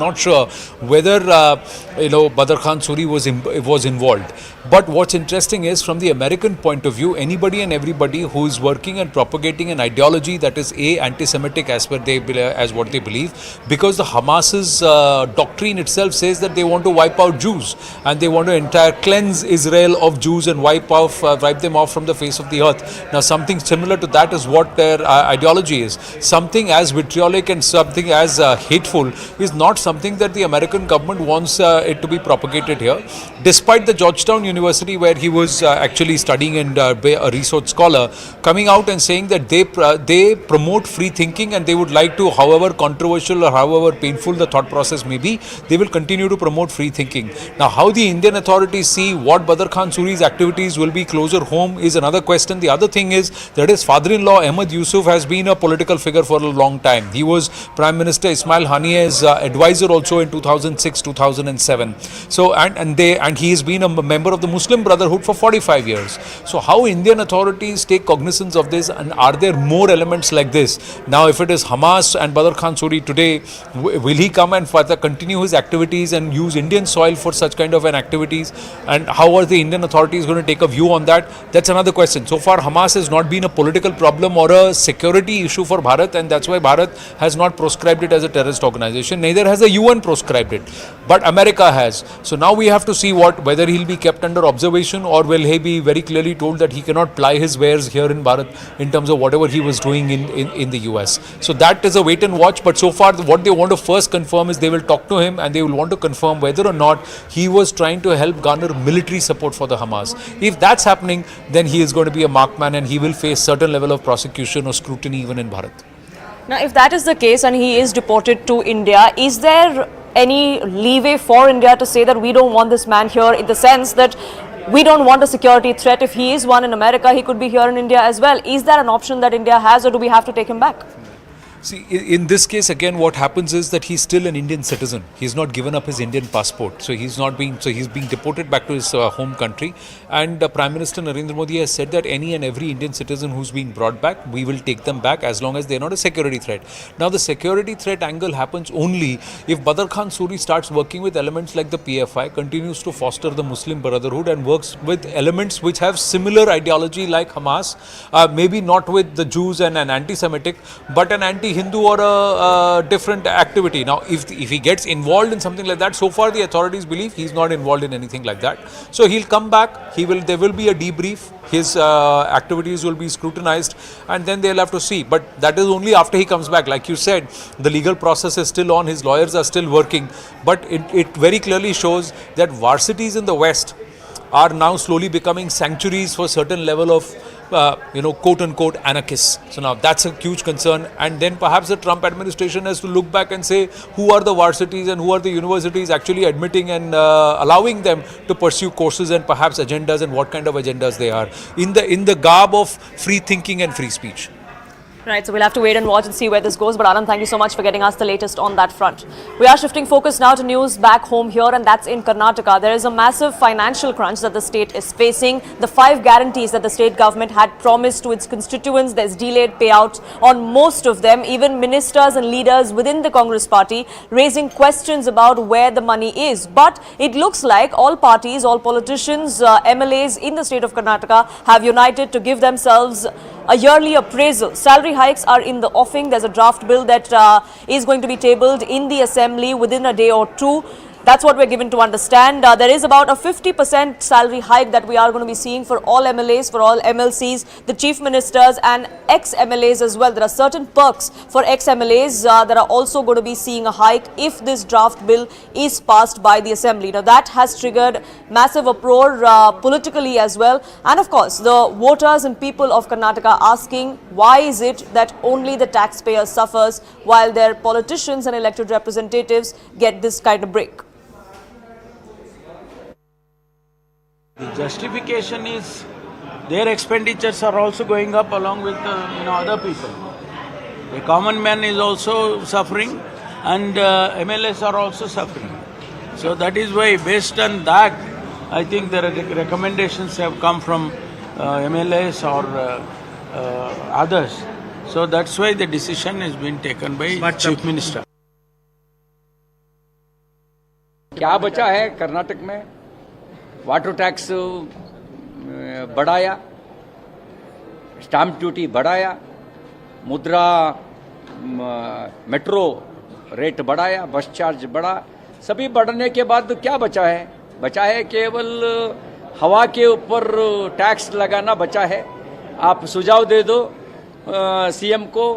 not sure whether Badar Khan Suri was involved. But what's interesting is, from the American point of view, anybody and everybody who is working and propagating an ideology that is anti-Semitic as what they believe, because the Hamas's doctrine itself says that they want to wipe out Jews and they want to cleanse Israel of Jews and wipe them off from the face of the earth. Now, something similar to that is what their ideology is. Something as vitriolic and something as hateful is not something that the American government wants it to be propagated here. Despite the Georgetown University, where he was actually studying and a research scholar, coming out and saying that they promote free thinking and they would like to, however controversial or however painful the thought process may be, they will continue to promote free thinking. Now, how the Indian authorities see what Badar Khan Suri's activities will be closer home is another question. The other thing is that his father-in-law Ahmed Yusuf has been a political figure for a long time. He was Prime Minister Ismail Haniyeh's advisor also in 2006-2007. So and he has been a member of the Muslim Brotherhood for 45 years. So how Indian authorities take cognizance of this, and are there more elements like this? Now, if it is Hamas and Badar Khan Suri today, will he come and further continue his activities and use Indian soil for such kind of an activities? And how are the Indian authorities going to take a view on that? That's another question. So far, Hamas has not been a political problem or a security issue for Bharat, and that's why Bharat has not proscribed it as a terrorist organization. Neither has the UN proscribed it, but America has. So now we have to see whether he'll be kept under observation, or will he be very clearly told that he cannot ply his wares here in Bharat in terms of whatever he was doing in the US. So that is a wait and watch. But so far, what they want to first confirm is they will talk to him and they will want to confirm whether or not he was trying to help garner military support for the Hamas. If that's happening, then he is going to be a marked man and he will face certain level of prosecution or scrutiny even in Bharat. Now, if that is the case and he is deported to India, is there any leeway for India to say that we don't want this man here, in the sense that we don't want a security threat? If he is one in America, he could be here in India as well. Is that an option that India has, or do we have to take him back? See, in this case, again, what happens is that he's still an Indian citizen. He's not given up his Indian passport. So he's being deported back to his home country. And Prime Minister Narendra Modi has said that any and every Indian citizen who's being brought back, we will take them back as long as they're not a security threat. Now, the security threat angle happens only if Badar Khan Suri starts working with elements like the PFI, continues to foster the Muslim Brotherhood, and works with elements which have similar ideology like Hamas, maybe not with the Jews and an anti-Semitic, but an anti-Hindu or a different activity. Now, if he gets involved in something like that, so far the authorities believe he's not involved in anything like that. So he'll come back, there will be a debrief, his activities will be scrutinized, and then they'll have to see. But that is only after he comes back. Like you said, the legal process is still on, his lawyers are still working, but it very clearly shows that varsities in the West are now slowly becoming sanctuaries for certain level of quote-unquote anarchists. So now that's a huge concern, and then perhaps the Trump administration has to look back and say who are the varsities and who are the universities actually admitting and allowing them to pursue courses and perhaps agendas, and what kind of agendas they are in the garb of free thinking and free speech. Right, so we'll have to wait and watch and see where this goes. But Anand, thank you so much for getting us the latest on that front. We are shifting focus now to news back home here, and that's in Karnataka. There is a massive financial crunch that the state is facing. The 5 guarantees that the state government had promised to its constituents, there's delayed payouts on most of them. Even ministers and leaders within the Congress party raising questions about where the money is. But it looks like all parties, all politicians, MLAs in the state of Karnataka have united to give themselves a yearly appraisal. Salary hikes are in the offing. There's a draft bill that is going to be tabled in the assembly within a day or two. That's what we're given to understand. There is about a 50% salary hike that we are going to be seeing for all MLAs, for all MLCs, the chief ministers and ex-MLAs as well. There are certain perks for ex-MLAs that are also going to be seeing a hike if this draft bill is passed by the assembly. Now, that has triggered massive uproar politically as well. And of course, the voters and people of Karnataka asking, why is it that only the taxpayer suffers while their politicians and elected representatives get this kind of break? The justification is their expenditures are also going up along with other people. The common man is also suffering, and MLAs are also suffering. So that is why, based on that, I think the recommendations have come from MLAs or others. So that's why the decision has been taken by Chief Minister. क्या बचा है कर्नाटक में? Water tax बढ़ाया, stamp duty बढ़ाया, मुद्रा metro rate बढ़ाया, बस charge बढ़ा, सभी बढ़ने के बाद क्या बचा है? बचा है केवल हवा के ऊपर टैक्स लगाना बचा है। आप सुझाव दे दो सीएम को,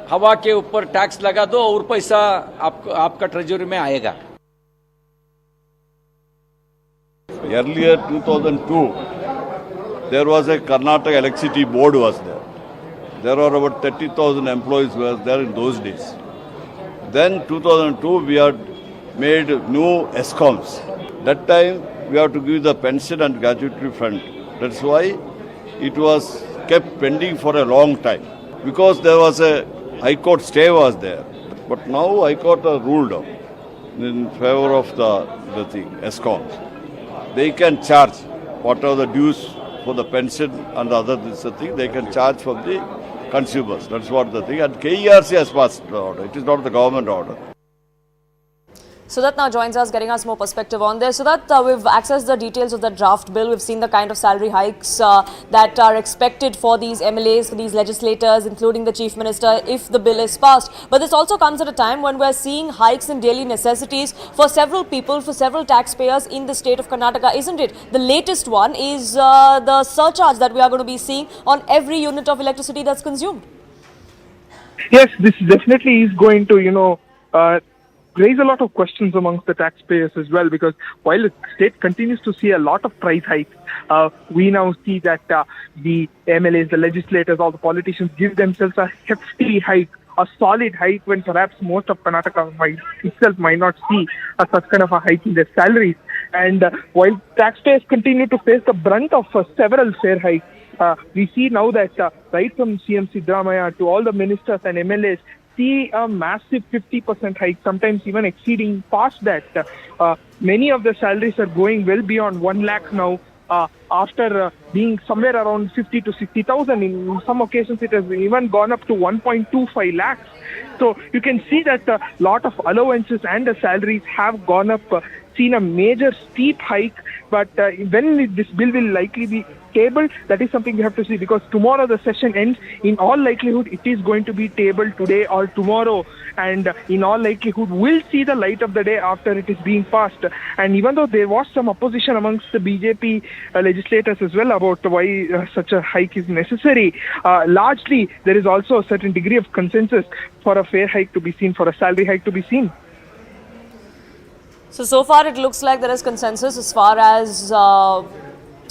हवा के ऊपर टैक्स लगा दो और पैसा आपका ट्रेजरी में आएगा। Earlier 2002, there was a Karnataka Electricity Board was there. There were about 30,000 employees were there in those days. Then 2002 we had made new ESCOMs. That time we have to give the pension and gratuity fund. That's why it was kept pending for a long time because there was a High Court stay was there. But now High Court has ruled out in favor of the thing, ESCOMs. They can charge whatever the dues for the pension and the other this thing, they can charge from the consumers. That's what the thing. And KERC has passed the order. It is not the government order. Sudat now joins us, getting us more perspective on this. Sudat, we've accessed the details of the draft bill. We've seen the kind of salary hikes that are expected for these MLAs, for these legislators, including the Chief Minister, if the bill is passed. But this also comes at a time when we're seeing hikes in daily necessities for several people, for several taxpayers in the state of Karnataka, isn't it? The latest one is the surcharge that we are going to be seeing on every unit of electricity that's consumed. Yes, this definitely is going to, raise a lot of questions amongst the taxpayers as well, because while the state continues to see a lot of price hikes, we now see that the MLAs, the legislators, all the politicians give themselves a hefty hike, a solid hike, when perhaps most of Karnataka might not see such kind of a hike in their salaries. And while taxpayers continue to face the brunt of several fare hikes, we see now that right from CM Siddaramaiah to all the ministers and MLAs, see a massive 50% hike, sometimes even exceeding past that. Many of the salaries are going well beyond 1 lakh now, after being somewhere around 50 to 60,000. In some occasions, it has even gone up to 1.25 lakhs. So you can see that a lot of allowances and the salaries have gone up, seen a major steep hike. But when this bill will likely be tabled, that is something we have to see, because tomorrow the session ends. In all likelihood, it is going to be tabled today or tomorrow, and in all likelihood will see the light of the day after it is being passed. And even though there was some opposition amongst the BJP legislators as well about why such a hike is necessary, largely there is also a certain degree of consensus for a fare hike to be seen, for a salary hike to be seen. So far it looks like there is consensus as far as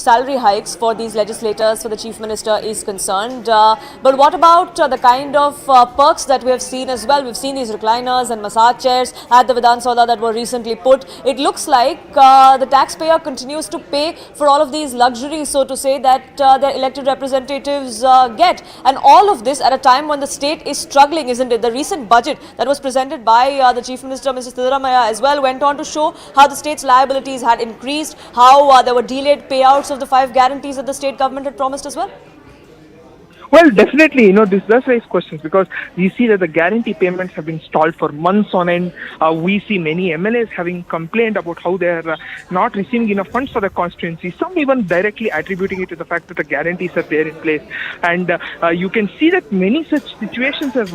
salary hikes for these legislators, for the Chief Minister is concerned. But what about the kind of perks that we have seen as well? We've seen these recliners and massage chairs at the Vidhan Soda that were recently put. It looks like the taxpayer continues to pay for all of these luxuries, so to say, that their elected representatives get. And all of this at a time when the state is struggling, isn't it? The recent budget that was presented by the Chief Minister, Mr. Siddaramaiah, as well, went on to show how the state's liabilities had increased, how there were delayed payouts of the 5 guarantees that the state government had promised as well? Well, definitely, this does raise questions, because we see that the guarantee payments have been stalled for months on end. We see many MLAs having complained about how they are not receiving enough funds for the constituency. Some even directly attributing it to the fact that the guarantees are there in place. And you can see that many such situations have,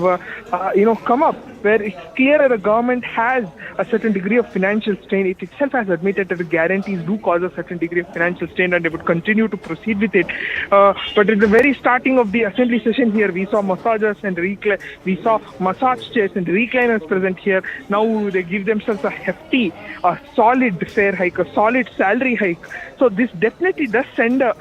come up, where it's clear that the government has a certain degree of financial strain. It itself has admitted that the guarantees do cause a certain degree of financial strain, and they would continue to proceed with it. But at the very starting of the assembly session here, we saw massagers and we saw massage chairs and recliners present here. Now they give themselves a hefty, solid fare hike, a solid salary hike. So this definitely does send a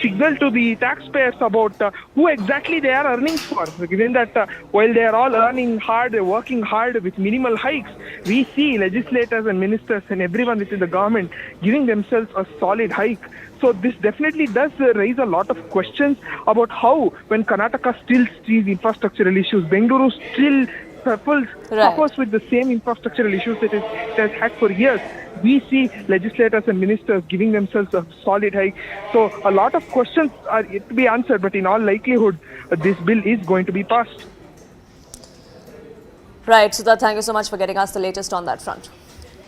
signal to the taxpayers about who exactly they are earning for. Given that while they are all earning hard, they're working hard with minimal hikes, we see legislators and ministers and everyone within the government giving themselves a solid hike. So this definitely does raise a lot of questions about how, when Karnataka still sees infrastructural issues, Bengaluru still suffers with the same infrastructural issues that it has had for years, we see legislators and ministers giving themselves a solid hike. So a lot of questions are yet to be answered, but in all likelihood, this bill is going to be passed. Right, Sudha, thank you so much for getting us the latest on that front.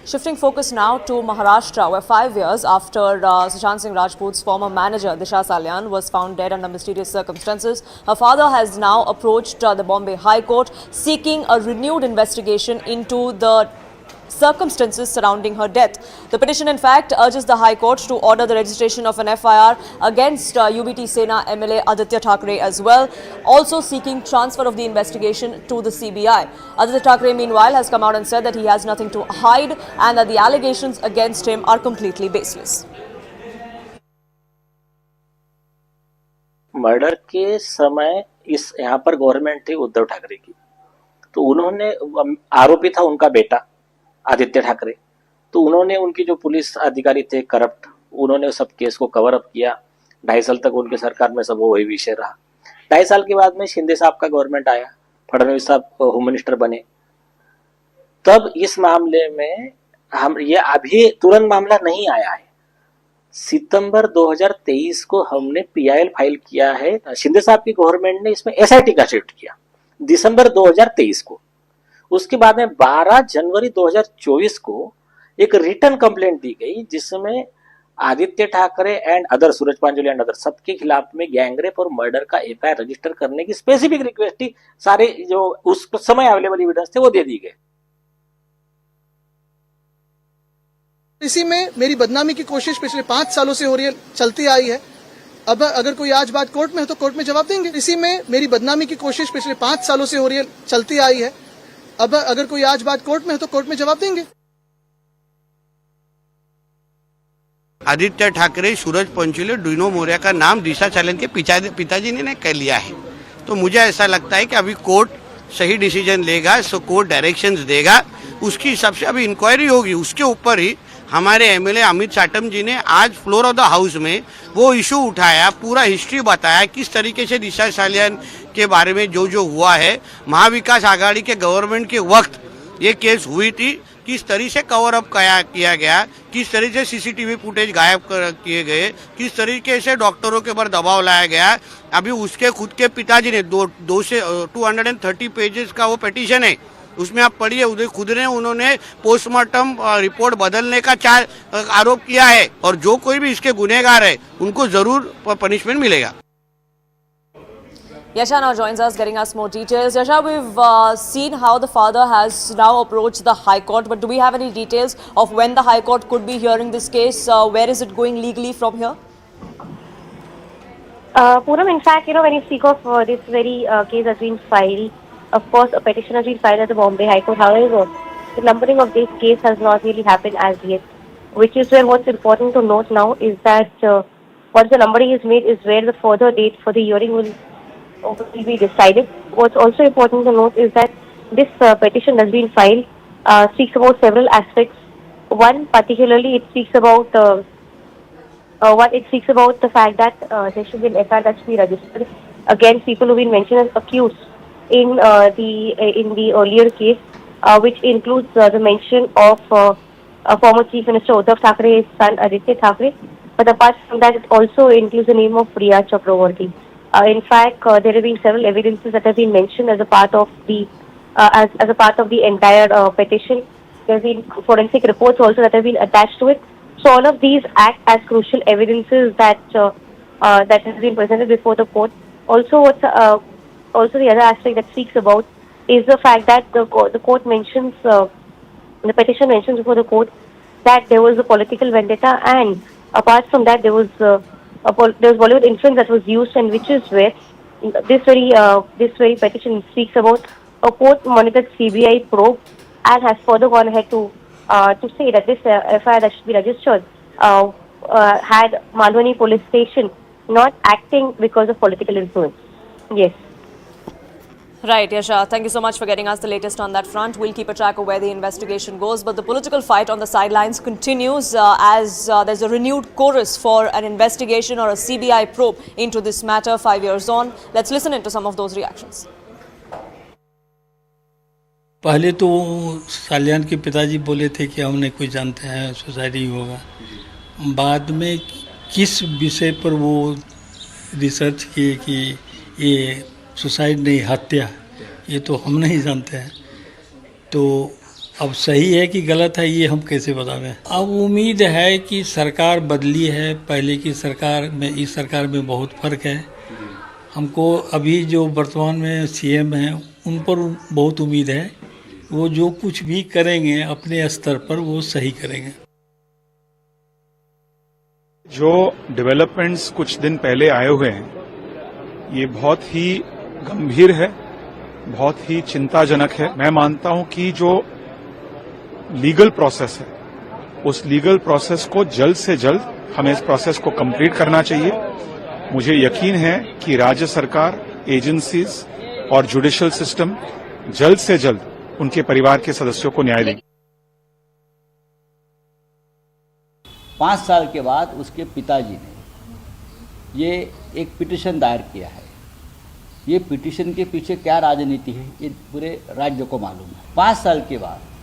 Shifting focus now to Maharashtra, where 5 years after Sushant Singh Rajput's former manager Disha Salian was found dead under mysterious circumstances, her father has now approached the Bombay High Court seeking a renewed investigation into the circumstances surrounding her death. The petition, in fact, urges the High Court to order the registration of an FIR against UBT Sena MLA Aditya Thackeray as well, also seeking transfer of the investigation to the CBI. Aditya Thackeray, meanwhile, has come out and said that he has nothing to hide and that the allegations against him are completely baseless. Murder के समय इस यहाँ पर government थी उद्धव ठाकरे की, तो उन्होंने आरोपी था उनका बेटा आदित्य ठाकरे, तो उन्होंने उनकी जो पुलिस अधिकारी थे करप्ट, उन्होंने सब केस को कवर अप किया। 2.5 साल तक उनके सरकार में सब वही विषय रहा। 2.5 साल के बाद में शिंदे साहब का गवर्नमेंट आया, फडणवीस साहब होम मिनिस्टर बने, तब इस मामले में हम ये अभी तुरंत मामला नहीं आया है। सितंबर 2023 को हमने PIL फाइल किया है। शिंदे साहब की गवर्नमेंट ने इसमें SIT का शिफ्ट किया दिसंबर 2023 को। उसके बाद में 12 जनवरी 2024 को एक रिटर्न कंप्लेंट दी गई जिसमें Aditya Thackeray and other Suraj Pancholi and other सबके खिलाफ में गैंगरेप और मर्डर का FIR रजिस्टर करने की स्पेसिफिक रिक्वेस्ट थी। सारे जो उस समय अवेलेबल एविडेंस थे वो दे दी गए। इसी में मेरी बदनामी की कोशिश पिछले 5 सालों से हो रही है, चलती आई है। अब अगर कोई आज बात कोर्ट में है तो कोर्ट में जवाब देंगे। इसी में मेरी बदनामी की कोशिश पिछले 5 सालों से हो रही है, चलती आई है। अब अगर कोई आज बात कोर्ट में है तो कोर्ट में जवाब देंगे। आदित्य ठाकरे, सूरज पंचोली, डीनो मोरिया का नाम दिशा सालियान के पिताजी ने कर लिया है, तो मुझे ऐसा लगता है कि अभी कोर्ट सही डिसीजन लेगा, सो कोर्ट डायरेक्शंस देगा, उसकी हिसाब से अभी इंक्वायरी होगी। उसके ऊपर ही हमारे MLA अमित चाटम जी ने आज फ्लोर ऑफ द हाउस में वो इशू उठाया, पूरा हिस्ट्री बताया किस तरीके से दिशा सालियान के बारे में जो हुआ है, महाविकास आघाड़ी के गवर्नमेंट के वक्त ये केस हुई थी, किस तरीके से कवर अप किया गया, किस तरीके से CCTV फुटेज गायब किए गए, किस तरीके से डॉक्टरों के ऊपर दबाव लाया गया। अभी उसके खुद के पिताजी ने 230 पेजेस का वो पिटीशन है, उसमें आप पढ़िए, उन्होंने पोस्टमार्टम रिपोर्ट बदलने का आरोप किया है, और जो कोई भी इसके गुनहगार है उनको जरूर पनिशमेंट मिलेगा। Yasha now joins us, getting us more details. Yasha, we've seen how the father has now approached the High Court, but do we have any details of when the High Court could be hearing this case? Where is it going legally from here? Poonam, in fact, when you speak of this very case has been filed, of course, a petition has been filed at the Bombay High Court. However, the numbering of this case has not really happened as yet, which is where what's important to note now is that once the numbering is made is where the further date for the hearing will be decided. What's also important to note is that this petition has been filed, speaks about several aspects. One, particularly, it speaks about the fact that there should be an FIR that should be registered against people who've been mentioned as accused in the earlier case, which includes the mention of former Chief Minister Uddhav Thackeray's son Aditya Thackeray. But apart from that, it also includes the name of Priya Chakravarti. In fact, there have been several evidences that have been mentioned as a part of the entire petition. There have been forensic reports also that have been attached to it. So all of these act as crucial evidences that has been presented before the court. Also, also the other aspect that speaks about is the fact that the court mentions, the petition mentions before the court that there was a political vendetta, and apart from that there was Bollywood influence that was used, and which is where this very petition speaks about a court-monitored CBI probe, and has further gone ahead to say that this FIR that should be registered had Malwani police station not acting because of political influence. Yes. Right, Yasha. Thank you so much for getting us the latest on that front. We'll keep a track of where the investigation goes. But the political fight on the sidelines continues as there's a renewed chorus for an investigation or a CBI probe into this matter 5 years on. Let's listen into some of those reactions. पहले तो सालियान के पिताजी बोले थे कि हमने कुछ जानते हैं सुसाइड ही होगा। बाद में किस विषय पर वो रिसर्च किए कि ये सुसाइड नहीं हत्या, ये तो हम नहीं जानते हैं। तो अब सही है कि गलत है ये हम कैसे बतावें। अब उम्मीद है कि सरकार बदली है, पहले की सरकार में इस सरकार में बहुत फर्क है। हमको अभी जो वर्तमान में सीएम हैं उन पर बहुत उम्मीद है, वो जो कुछ भी करेंगे अपने स्तर पर वो सही करेंगे। जो डेवलपमेंट्स कुछ दिन पहले आए हुए हैं ये बहुत ही गंभीर है, बहुत ही चिंताजनक है। मैं मानता हूं कि जो लीगल प्रोसेस है उस लीगल प्रोसेस को जल्द से जल्द हमें इस प्रोसेस को कंप्लीट करना चाहिए। मुझे यकीन है कि राज्य सरकार, एजेंसीज और जुडिशियल सिस्टम जल्द से जल्द उनके परिवार के सदस्यों को न्याय देंगे। 5 साल के बाद उसके पिताजी ने ये एक पिटीशन दायर किया है। ये पिटीशन के पीछे क्या राजनीति है ये पूरे राज्य को मालूम है। 5 साल के बाद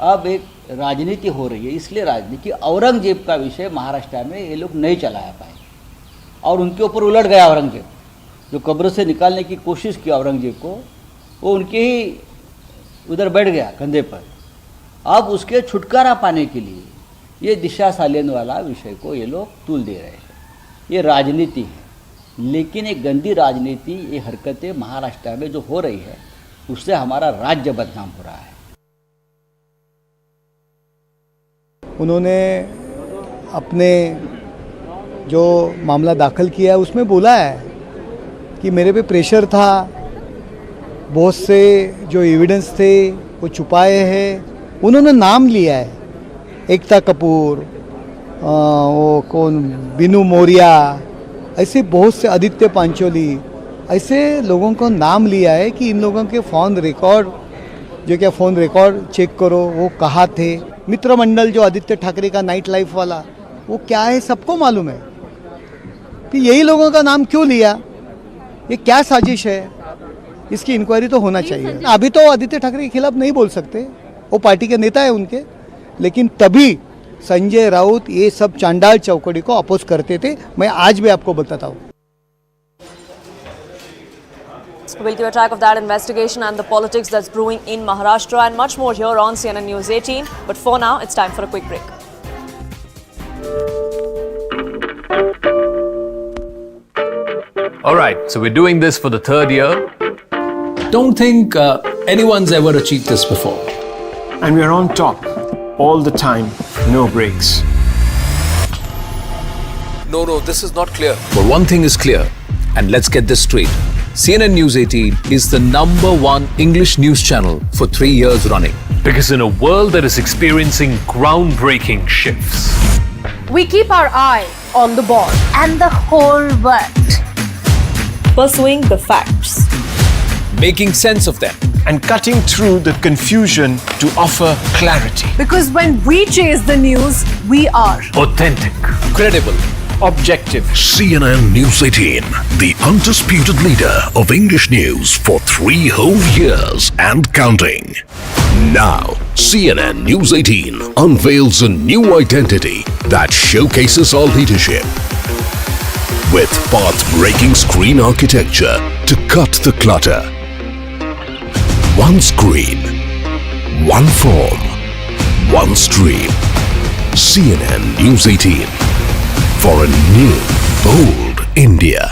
अब एक राजनीति हो रही है, इसलिए राजनीति औरंगजेब का विषय महाराष्ट्र में ये लोग नहीं चलाया पाए और उनके ऊपर उलट गया औरंगजेब। जो कब्र से निकालने की कोशिश की औरंगजेब को, वो उनके ही उधर बैठ गया कंधे पर। अब उसके छुटकारा पाने के लिए ये दिशा सालियन वाला विषय को ये लोग तूल दे रहे हैं। ये राजनीति है, लेकिन एक गंदी राजनीति, ये हरकतें महाराष्ट्र में जो हो रही है उससे हमारा राज्य बदनाम हो रहा है। उन्होंने अपने जो मामला दाखिल किया है उसमें बोला है कि मेरे पे प्रेशर था, बहुत से जो एविडेंस थे वो छुपाए हैं। उन्होंने नाम लिया है, एकता कपूर, वो कौन, बिनू मौर्या, ऐसे बहुत से, आदित्य पांचोली, ऐसे लोगों को नाम लिया है कि इन लोगों के फ़ोन रिकॉर्ड, जो क्या फ़ोन रिकॉर्ड चेक करो वो कहाँ थे। मित्र मंडल जो आदित्य ठाकरे का नाइट लाइफ वाला, वो क्या है सबको मालूम है। कि यही लोगों का नाम क्यों लिया, ये क्या साजिश है, इसकी इंक्वायरी तो होना चाहिए। अभी तो आदित्य ठाकरे के खिलाफ नहीं बोल सकते, वो पार्टी के नेता है उनके, लेकिन तभी संजय राउत ये सब चांडाल चौकड़ी को अपोज करते थे। मैं आज भी आपको बताता हूँ। We'll keep track of that investigation and the politics that's brewing in Maharashtra and much more here on CNN News 18. But for now, it's time for a quick break. All right, so we're doing this for the 3rd year. Don't think anyone's ever achieved this before. And we're on top all the time, no breaks. No, this is not clear. But one thing is clear, and let's get this straight. CNN News 18 is the #1 English news channel for 3 years running. Because in a world that is experiencing groundbreaking shifts, we keep our eye on the ball and the whole world. Pursuing the facts, making sense of them, and cutting through the confusion to offer clarity. Because when we chase the news, we are authentic, credible, objective. CNN News 18, the undisputed leader of English news for 3 whole years and counting. Now, CNN News 18 unveils a new identity that showcases our leadership. With path-breaking screen architecture to cut the clutter. One screen, one form, one stream. CNN News 18. For a new, bold India.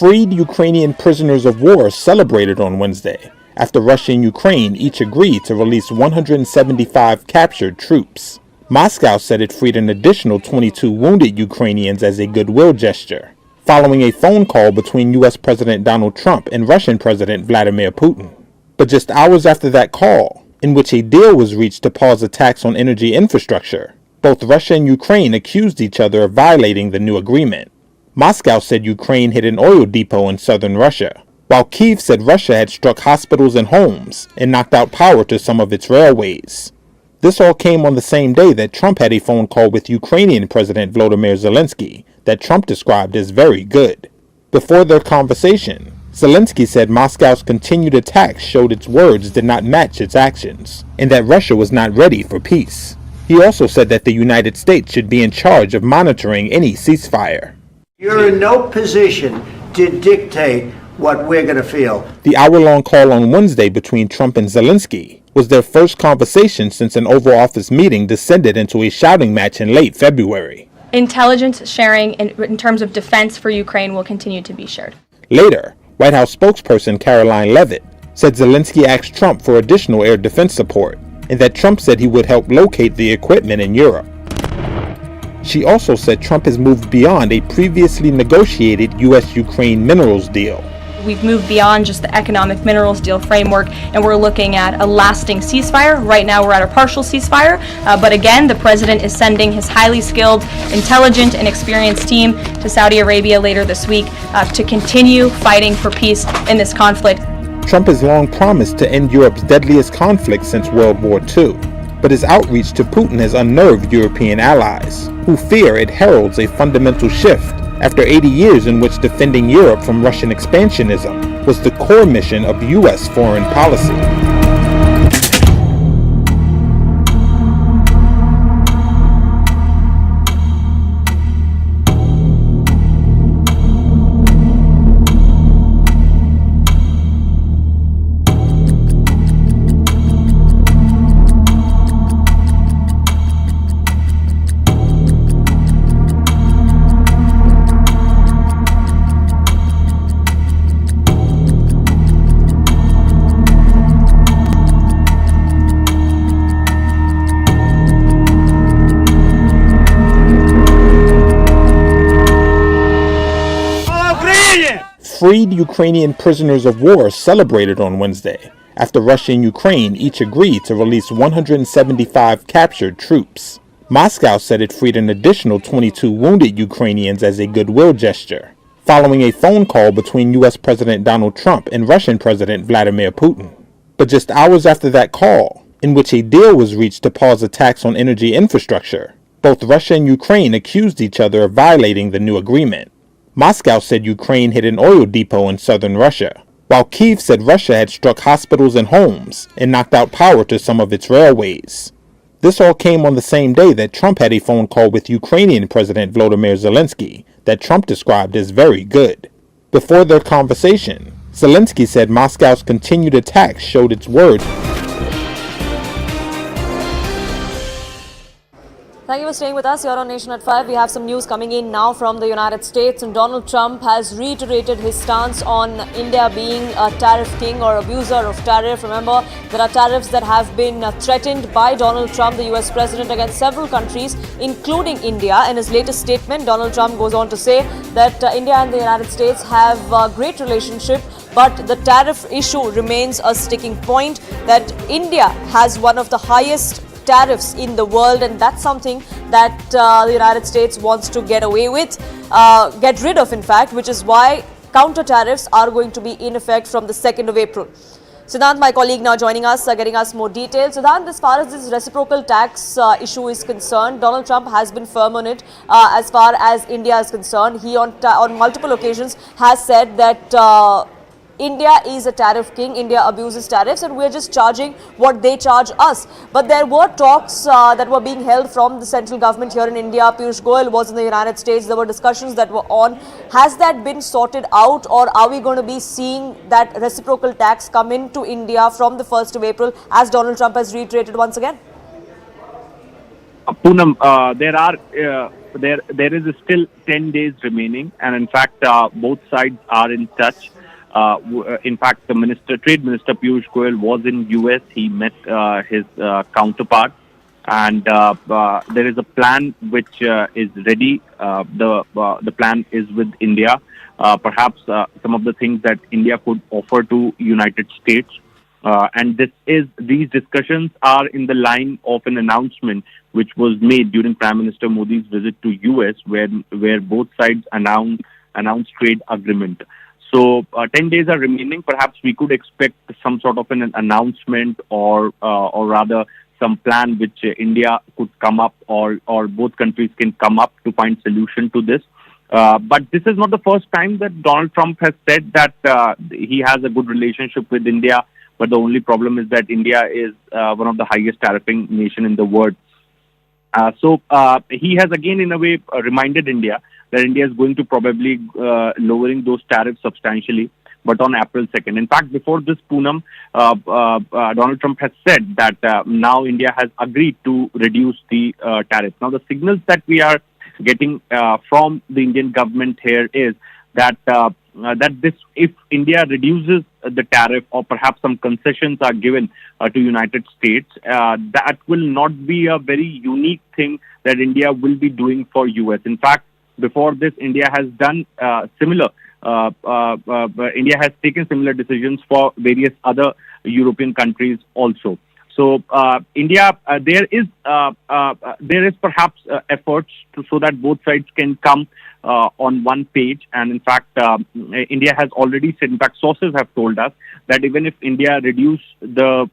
Freed Ukrainian prisoners of war celebrated on Wednesday after Russia and Ukraine each agreed to release 175 captured troops. Moscow said it freed an additional 22 wounded Ukrainians as a goodwill gesture, following a phone call between U.S. President Donald Trump and Russian President Vladimir Putin. But just hours after that call, in which a deal was reached to pause attacks on energy infrastructure, both Russia and Ukraine accused each other of violating the new agreement. Moscow said Ukraine hit an oil depot in southern Russia, while Kyiv said Russia had struck hospitals and homes and knocked out power to some of its railways. This all came on the same day that Trump had a phone call with Ukrainian President Volodymyr Zelensky that Trump described as very good. Before their conversation, Zelensky said Moscow's continued attacks showed its words did not match its actions, and that Russia was not ready for peace. He also said that the United States should be in charge of monitoring any ceasefire. You're in no position to dictate what we're going to feel. The hour-long call on Wednesday between Trump and Zelensky was their first conversation since an Oval Office meeting descended into a shouting match in late February. Intelligence sharing in terms of defense for Ukraine will continue to be shared. Later, White House spokesperson Caroline Leavitt said Zelensky asked Trump for additional air defense support, and that Trump said he would help locate the equipment in Europe. She also said Trump has moved beyond a previously negotiated U.S.-Ukraine minerals deal. We've moved beyond just the economic minerals deal framework, and we're looking at a lasting ceasefire. Right now we're at a partial ceasefire, but again, the president is sending his highly skilled, intelligent, and experienced team to Saudi Arabia later this week to continue fighting for peace in this conflict. Trump has long promised to end Europe's deadliest conflict since World War II, but his outreach to Putin has unnerved European allies, who fear it heralds a fundamental shift after 80 years in which defending Europe from Russian expansionism was the core mission of U.S. foreign policy. Freed Ukrainian prisoners of war celebrated on Wednesday after Russia and Ukraine each agreed to release 175 captured troops. Moscow said it freed an additional 22 wounded Ukrainians as a goodwill gesture, following a phone call between U.S. President Donald Trump and Russian President Vladimir Putin. But just hours after that call, in which a deal was reached to pause attacks on energy infrastructure, both Russia and Ukraine accused each other of violating the new agreement. Moscow said Ukraine hit an oil depot in southern Russia, while Kyiv said Russia had struck hospitals and homes and knocked out power to some of its railways. This all came on the same day that Trump had a phone call with Ukrainian President Volodymyr Zelensky that Trump described as very good. Before their conversation, Zelensky said Moscow's continued attacks showed its words. Thank you for staying with us here on Nation at 5. We have some news coming in now from the United States, and Donald Trump has reiterated his stance on India being a tariff king or abuser of tariff. Remember, there are tariffs that have been threatened by Donald Trump, the US president, against several countries, including India. In his latest statement, Donald Trump goes on to say that India and the United States have a great relationship, but the tariff issue remains a sticking point, that India has one of the highest tariffs in the world, and that's something that the United States wants to get away with, get rid of in fact, which is why counter tariffs are going to be in effect from the 2nd of April. Siddhant, my colleague, now joining us, getting us more details. Siddhant, as far as this reciprocal tax issue is concerned, Donald Trump has been firm on it as far as India is concerned. He on multiple occasions has said that India is a tariff king, India abuses tariffs, and we're just charging what they charge us. But there were talks that were being held from the central government here in India. Piyush Goyal was in the United States. There were discussions that were on. Has that been sorted out, or are we going to be seeing that reciprocal tax come into India from the 1st of April, as Donald Trump has reiterated once again? Poonam, there is still 10 days remaining, and in fact, both sides are in touch. In fact, the Trade Minister Piyush Goyal was in US. He met his counterpart, and there is a plan which is ready. The plan is with India. Perhaps some of the things that India could offer to United States. And these discussions are in the line of an announcement which was made during Prime Minister Modi's visit to US, where both sides announced trade agreement. So 10 days are remaining. Perhaps we could expect some sort of an announcement, or rather some plan which India could come up, or both countries can come up to find solution to this. But this is not the first time that Donald Trump has said that he has a good relationship with India. But the only problem is that India is one of the highest tariffing nation in the world. So he has again, in a way, reminded India that India is going to probably lowering those tariffs substantially, but on April 2nd. In fact, before this Poonam, Donald Trump has said that now India has agreed to reduce the tariff. Now, the signals that we are getting from the Indian government here is that if India reduces the tariff, or perhaps some concessions are given to United States, that will not be a very unique thing that India will be doing for US. In fact, before this, India has done similar. India has taken similar decisions for various other European countries also. So India, there is perhaps efforts so that both sides can come on one page. And in fact, India has already said, in fact, sources have told us that even if India reduce the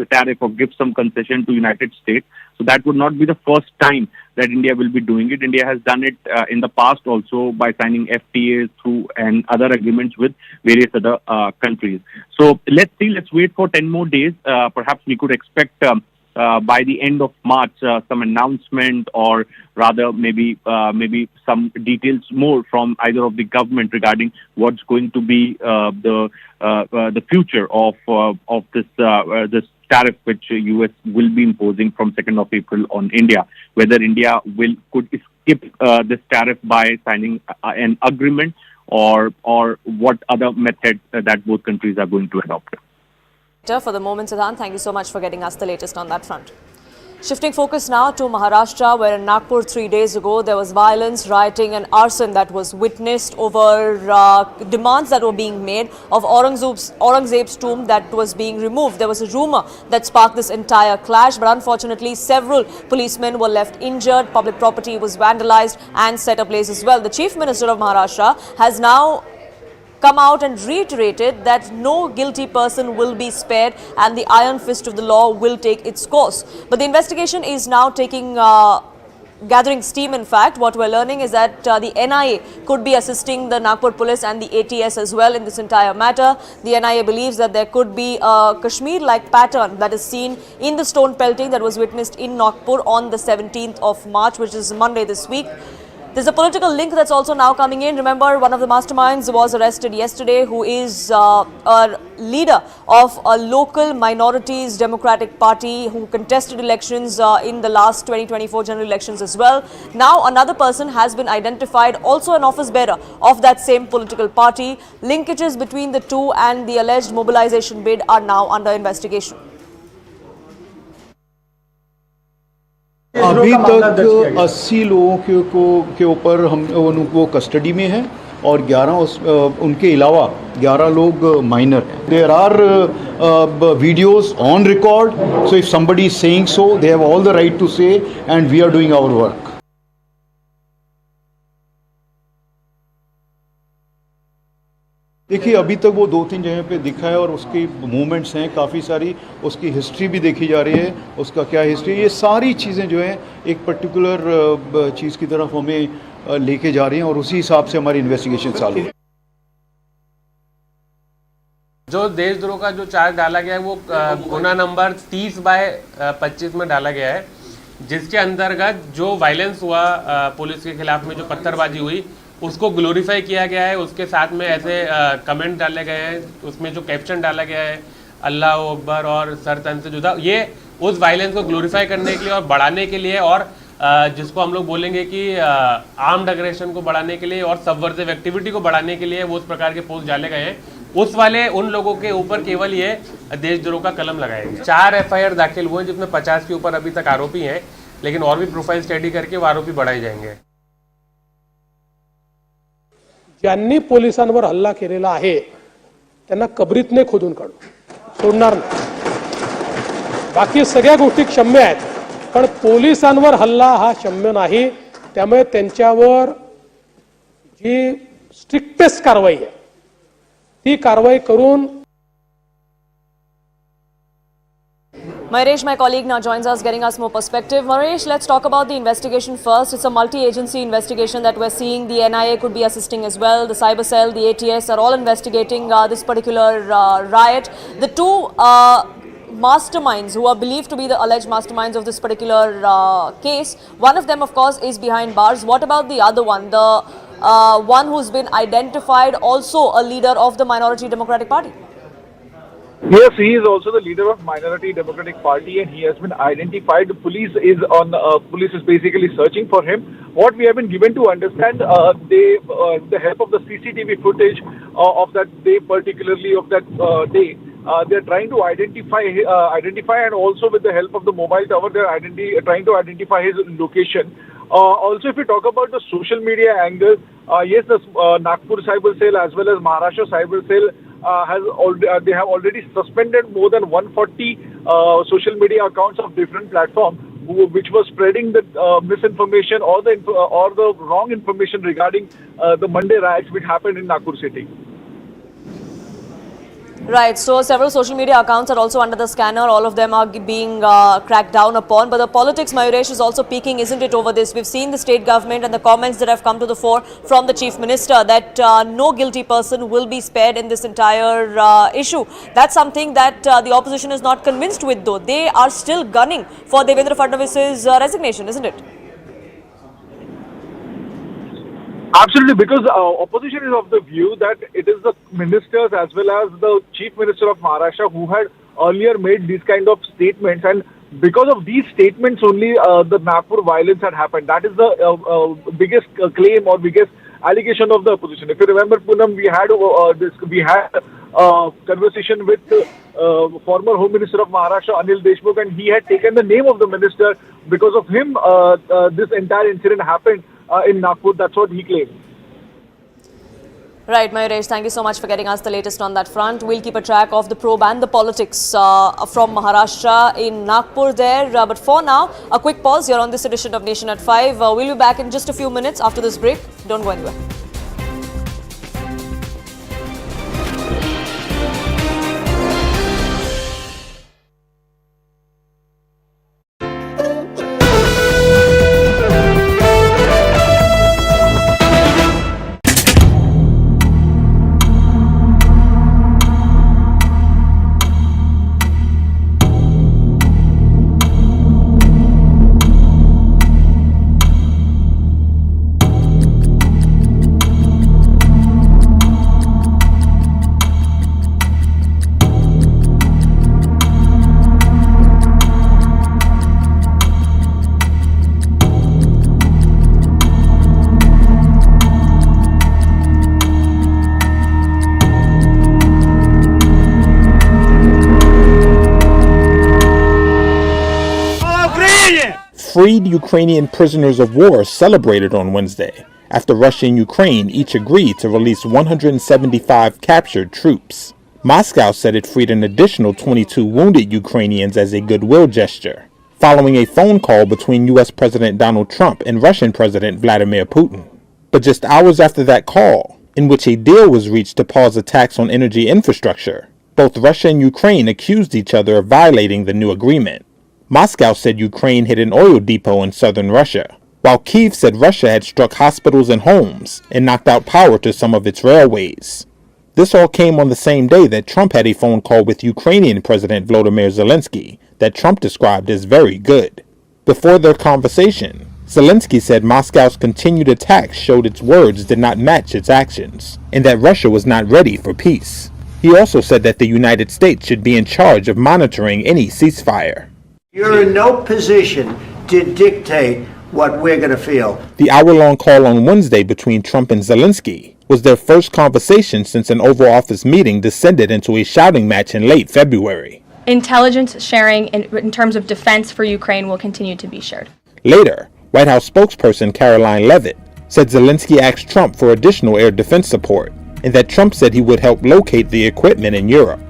tariff or give some concession to United States, so that would not be the first time that India will be doing it. India has done it in the past also by signing FTAs through and other agreements with various other countries. So let's see, let's wait for 10 more days. Perhaps we could expect by the end of March some announcement, or rather maybe some details more from either of the government regarding what's going to be the future of this tariff which US will be imposing from 2nd of April on India. Whether India could skip this tariff by signing an agreement, or what other method that both countries are going to adopt. For the moment, Siddhant, thank you so much for getting us the latest on that front. Shifting focus now to Maharashtra, where in Nagpur 3 days ago there was violence, rioting and arson that was witnessed over demands that were being made of Aurangzeb's tomb that was being removed. There was a rumor that sparked this entire clash, but unfortunately several policemen were left injured, public property was vandalized and set ablaze as well. The Chief Minister of Maharashtra has now come out and reiterated that no guilty person will be spared and the iron fist of the law will take its course. But the investigation is now gathering steam. In fact, what we're learning is that the NIA could be assisting the Nagpur police and the ATS as well in this entire matter. The NIA believes that there could be a Kashmir-like pattern that is seen in the stone pelting that was witnessed in Nagpur on the 17th of March, which is Monday this week. There's a political link that's also now coming in. Remember, one of the masterminds was arrested yesterday, who is a leader of a local minorities democratic party who contested elections in the last 2024 general elections as well. Now another person has been identified, also an office bearer of that same political party. Linkages between the two and the alleged mobilization bid are now under investigation. अभी तक 80 लोगों के ऊपर वो custody में है, और 11 उनके अलावा 11 लोग माइनर हैं. There are videos on record, so if somebody is saying so, they have all the right to say, and we are doing our work. देखिए, अभी तक वो 2-3 जगह पे दिखा है, और उसकी मूवमेंट्स हैं काफ़ी सारी, उसकी हिस्ट्री भी देखी जा रही है, उसका क्या हिस्ट्री, ये सारी चीज़ें जो हैं एक पर्टिकुलर चीज़ की तरफ हमें लेके जा रही हैं, और उसी हिसाब से हमारी इन्वेस्टिगेशन चालू है. जो देशद्रोह का जो चार्ज डाला गया है वो गुना नंबर 30/25 में डाला गया है, जिसके अंतर्गत जो वायलेंस हुआ पुलिस के खिलाफ में, जो पत्थरबाजी हुई, उसको ग्लोरीफाई किया गया है. उसके साथ में ऐसे कमेंट डाले गए हैं, उसमें जो कैप्शन डाला गया है अल्लाह अकबर और सर तन से जुदा, ये उस वायलेंस को ग्लोरीफाई करने के लिए और बढ़ाने के लिए, और जिसको हम लोग बोलेंगे कि आर्म्ड अग्रेशन को बढ़ाने के लिए और सबवर्सिव एक्टिविटी को बढ़ाने के लिए वो उस प्रकार के पोस्ट डाले गए हैं, उस वाले उन लोगों के ऊपर केवल ये देशद्रोह का कलम लगाएंगे। 4 FIR दाखिल हुए जिसमें 50 के ऊपर अभी तक आरोपी हैं, लेकिन और भी प्रोफाइल स्टडी करके वो आरोपी बढ़ाए जाएंगे। ज्यांनी पोलिसांवर हल्ला केलेला आहे त्यांना कबरीतने खोदून काढू, सोडणार नाही। बाकी सगळ्या गोष्टी क्षम्य आहेत, पण पोलिसांवर हल्ला हा क्षम्य नाही। त्यामुळे त्यांच्यावर जी स्ट्रिक्टेस्ट कारवाई आहे ती कारवाई करून Mahesh, my colleague, now joins us, getting us more perspective. Mahesh, let's talk about the investigation first. It's a multi-agency investigation that we're seeing. The NIA could be assisting as well. The Cyber Cell, the ATS are all investigating this particular riot. The two masterminds who are believed to be the alleged masterminds of this particular case, one of them, of course, is behind bars. What about the other one, the one who's been identified also a leader of the Minority Democratic Party? Yes, he is also the leader of Minority Democratic Party, and he has been identified. The police is basically searching for him. What we have been given to understand, with the help of the CCTV footage of that day, particularly of that day, they are trying to identify, and also with the help of the mobile tower, they are trying to identify his location. Also, if we talk about the social media angle, yes, the Nagpur Cyber Cell as well as Maharashtra Cyber Cell they have already suspended more than 140 social media accounts of different platforms which were spreading the misinformation or the wrong information regarding the Monday riots which happened in Nagpur city. Right, so several social media accounts are also under the scanner. All of them are being cracked down upon. But the politics, Mayuresh, is also peaking, isn't it, over this? We've seen the state government and the comments that have come to the fore from the Chief Minister that no guilty person will be spared in this entire issue. That's something that the opposition is not convinced with, though. They are still gunning for Devendra Fadnavis's resignation, isn't it? Absolutely, because opposition is of the view that it is the ministers as well as the Chief Minister of Maharashtra who had earlier made these kind of statements, and because of these statements only the Nagpur violence had happened. That is the biggest claim or biggest allegation of the opposition. If you remember, Poonam, we had conversation with former Home Minister of Maharashtra, Anil Deshmukh, and he had taken the name of the minister. Because of him, this entire incident happened in Nagpur. That's what he claimed. Right, Mayuresh, thank you so much for getting us the latest on that front. We'll keep a track of the probe and the politics from Maharashtra in Nagpur there. But for now, a quick pause here on this edition of Nation at 5. We'll be back in just a few minutes after this break. Don't go anywhere. Freed Ukrainian prisoners of war celebrated on Wednesday after Russia and Ukraine each agreed to release 175 captured troops. Moscow said it freed an additional 22 wounded Ukrainians as a goodwill gesture, following a phone call between U.S. President Donald Trump and Russian President Vladimir Putin. But just hours after that call, in which a deal was reached to pause attacks on energy infrastructure, both Russia and Ukraine accused each other of violating the new agreement. Moscow said Ukraine hit an oil depot in southern Russia, while Kyiv said Russia had struck hospitals and homes and knocked out power to some of its railways. This all came on the same day that Trump had a phone call with Ukrainian President Volodymyr Zelensky that Trump described as very good. Before their conversation, Zelensky said Moscow's continued attacks showed its words did not match its actions, and that Russia was not ready for peace. He also said that the United States should be in charge of monitoring any ceasefire. You're in no position to dictate what we're going to feel. The hour-long call on Wednesday between Trump and Zelensky was their first conversation since an Oval Office meeting descended into a shouting match in late February. Intelligence sharing in terms of defense for Ukraine will continue to be shared. Later, White House spokesperson Caroline Leavitt said Zelensky asked Trump for additional air defense support, and that Trump said he would help locate the equipment in Europe.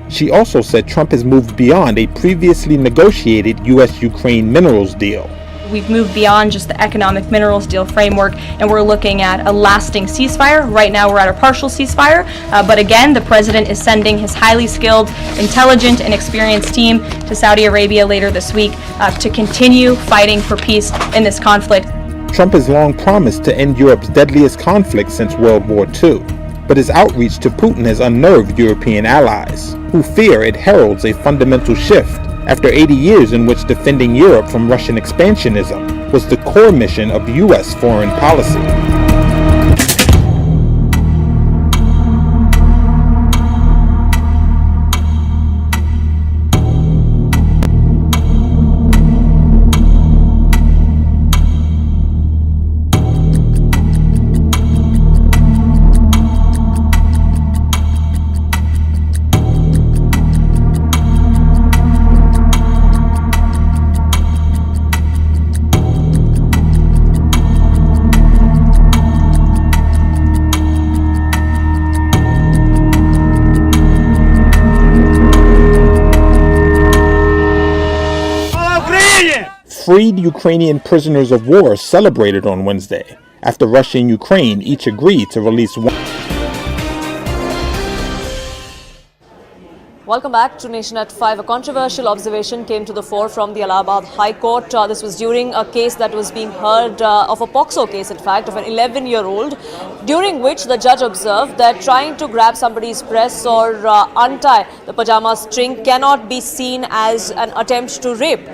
She also said Trump has moved beyond a previously negotiated U.S.-Ukraine minerals deal. We've moved beyond just the economic minerals deal framework, and we're looking at a lasting ceasefire. Right now we're at a partial ceasefire, but again, the president is sending his highly skilled, intelligent, and experienced team to Saudi Arabia later this week to continue fighting for peace in this conflict. Trump has long promised to end Europe's deadliest conflict since World War II, but his outreach to Putin has unnerved European allies, who fear it heralds a fundamental shift after 80 years in which defending Europe from Russian expansionism was the core mission of U.S. foreign policy. Freed Ukrainian prisoners of war celebrated on Wednesday after Russia and Ukraine each agreed to release one. Welcome back to Nation at 5. A controversial observation came to the fore from the Allahabad High Court. This was during a case that was being heard of a POXO case, in fact, of an 11-year-old, during which the judge observed that trying to grab somebody's breasts or untie the pajama string cannot be seen as an attempt to rape.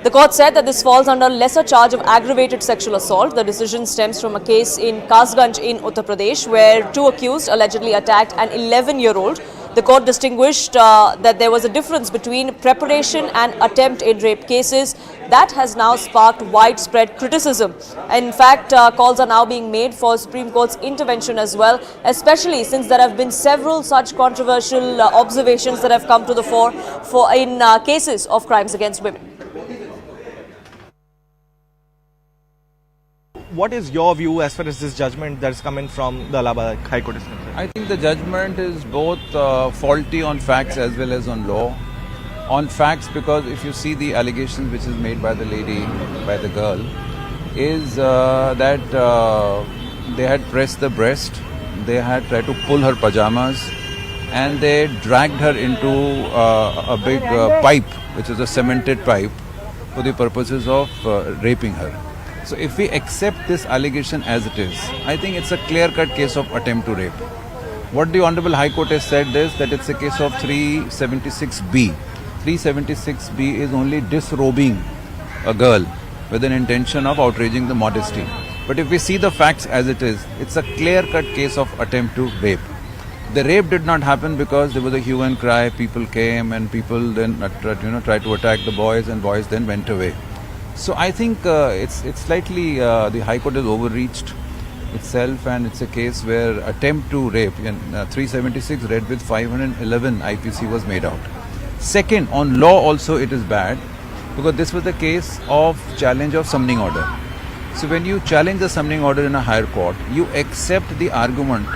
The court said that this falls under lesser charge of aggravated sexual assault. The decision stems from a case in Kasganj in Uttar Pradesh, where two accused allegedly attacked an 11-year-old. The court distinguished that there was a difference between preparation and attempt in rape cases. That has now sparked widespread criticism. In fact, calls are now being made for Supreme Court's intervention as well, especially since there have been several such controversial observations that have come to the fore in cases of crimes against women. What is your view as far as this judgment that is coming from the Allahabad High Court is concerned? I think the judgment is both faulty on facts as well as on law. On facts, because if you see the allegations which is made by the lady, by the girl, is that they had pressed the breast, they had tried to pull her pajamas, and they dragged her into a big pipe, which is a cemented pipe, for the purposes of raping her. So if we accept this allegation as it is, I think it's a clear-cut case of attempt to rape. What the Honorable High Court has said is that it's a case of 376B. 376B is only disrobing a girl with an intention of outraging the modesty. But if we see the facts as it is, it's a clear-cut case of attempt to rape. The rape did not happen because there was a hue and cry, people came and people then tried to attack the boys, and boys then went away. So I think it's slightly, the High Court has overreached itself, and it's a case where attempt to rape, and 376 read with 511 IPC was made out. Second, on law also it is bad, because this was the case of challenge of summoning order. So when you challenge the summoning order in a higher court, you accept the argument